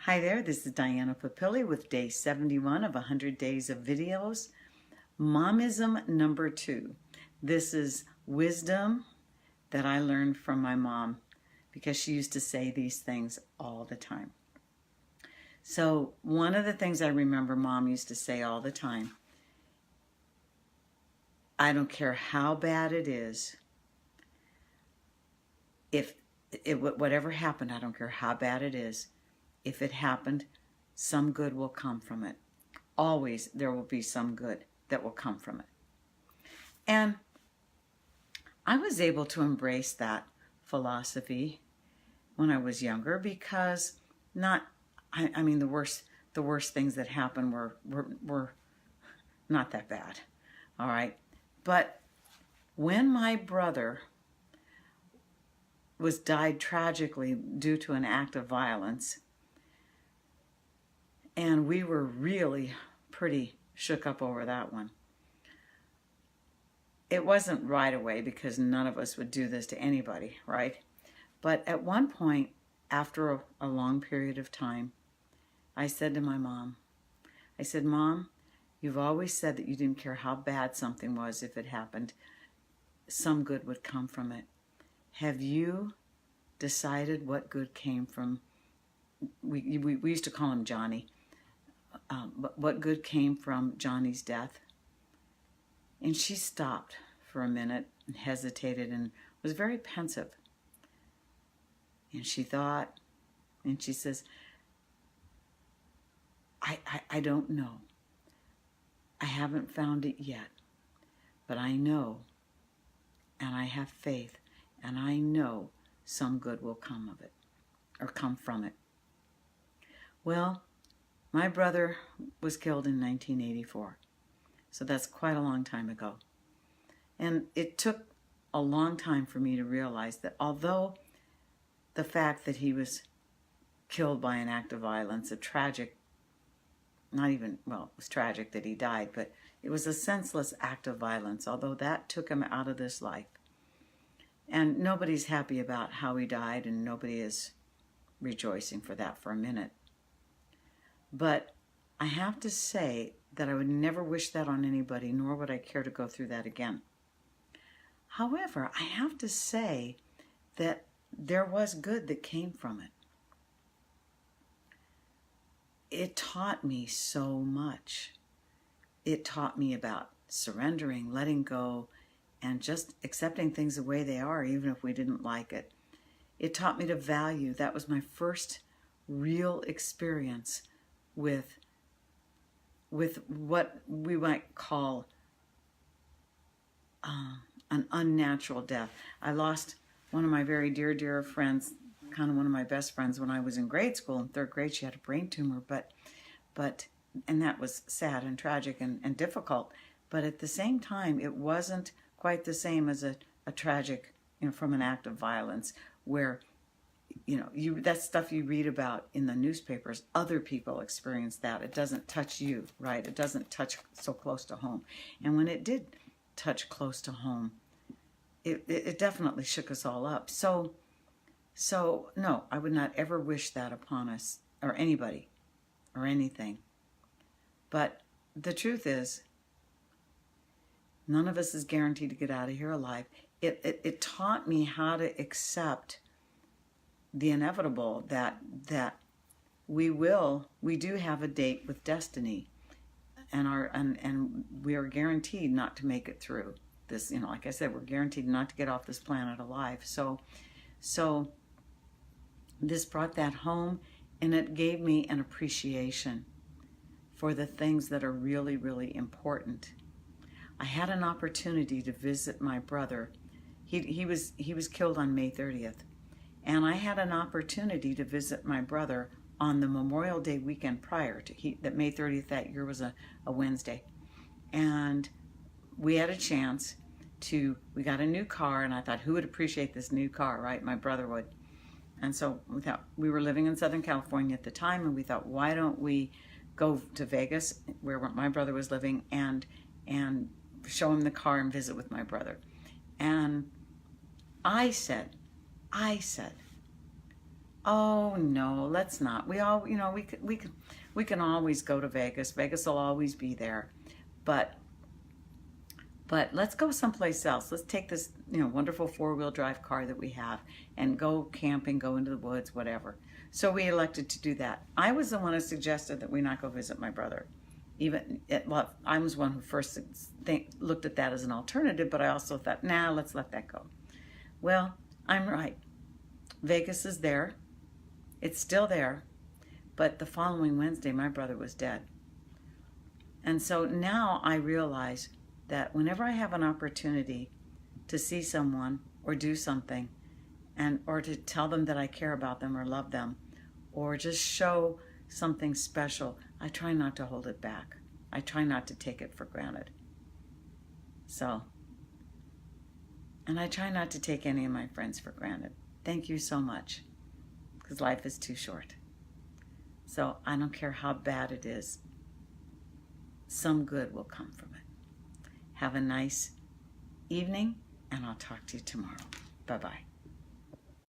Hi there, this is Diana Papilli with day 71 of 100 days of videos. Mom-ism number 2. This is wisdom that I learned from my mom because she used to say these things all the time. So one of the things I remember Mom used to say all the time, I don't care how bad it is, whatever happened, I don't care how bad it is, if it happened, some good will come from it. Always there will be some good that will come from it. And I was able to embrace that philosophy when I was younger because I mean the worst things that happened were not that bad. All right. But when my brother died tragically due to an act of violence, and we were really pretty shook up over that one. It wasn't right away because none of us would do this to anybody, right? But at one point, after a long period of time, I said to my mom, I said, Mom, you've always said that you didn't care how bad something was if it happened. Some good would come from it. Have you decided what good came from, we used to call him Johnny, but what good came from Johnny's death? And she stopped for a minute and hesitated and was very pensive. And she thought, and she says, I don't know. I haven't found it yet, but I know, and I have faith, and I know some good will come of it, or come from it. Well, my brother was killed in 1984, so that's quite a long time ago. And it took a long time for me to realize that although the fact that he was killed by an act of violence, a tragic, it was tragic that he died, but it was a senseless act of violence, although that took him out of this life. And nobody's happy about how he died, and nobody is rejoicing for that for a minute. But I have to say that I would never wish that on anybody, nor would I care to go through that again. However, I have to say that there was good that came from it. It taught me so much. It taught me about surrendering, letting go, and just accepting things the way they are, even if we didn't like it. It taught me to value. That was my first real experience with what we might call an unnatural death. I lost one of my very dear friends, kind of one of my best friends, when I was in grade school. In third grade, she had a brain tumor, and that was sad and tragic and difficult. But at the same time, it wasn't quite the same as a tragic, from an act of violence where, that stuff you read about in the newspapers, other people experience that. It doesn't touch you, right? It doesn't touch so close to home. And when it did touch close to home, it definitely shook us all up. So no, I would not ever wish that upon us or anybody or anything. But the truth is, none of us is guaranteed to get out of here alive. It taught me how to accept the inevitable, that we do have a date with destiny, and we are guaranteed not to make it through this. Like I said, we're guaranteed not to get off this planet alive. So this brought that home, and it gave me an appreciation for the things that are really, really important. I had an opportunity to visit my brother. He was killed on May 30th. And I had an opportunity to visit my brother on the Memorial Day weekend prior to that May 30th that year was a Wednesday. And we had a chance we got a new car, and I thought, who would appreciate this new car, right? My brother would. And so we were living in Southern California at the time, and we thought, why don't we go to Vegas, where my brother was living, and show him the car and visit with my brother. And I said, Oh no, let's not. We all, we can always go to Vegas. Vegas will always be there, but let's go someplace else. Let's take this, wonderful four-wheel drive car that we have and go camping, go into the woods, whatever. So we elected to do that. I was the one who suggested that we not go visit my brother. Well, I was one who first looked at that as an alternative, but I also thought, nah, let's let that go. Well, I'm right. Vegas is there. It's still there. But the following Wednesday, my brother was dead. And so now I realize that whenever I have an opportunity to see someone or do something, or to tell them that I care about them or love them, or just show something special, I try not to hold it back. I try not to take it for granted. So, and I try not to take any of my friends for granted. Thank you so much, because life is too short. So I don't care how bad it is, some good will come from it. Have a nice evening, and I'll talk to you tomorrow. Bye-bye.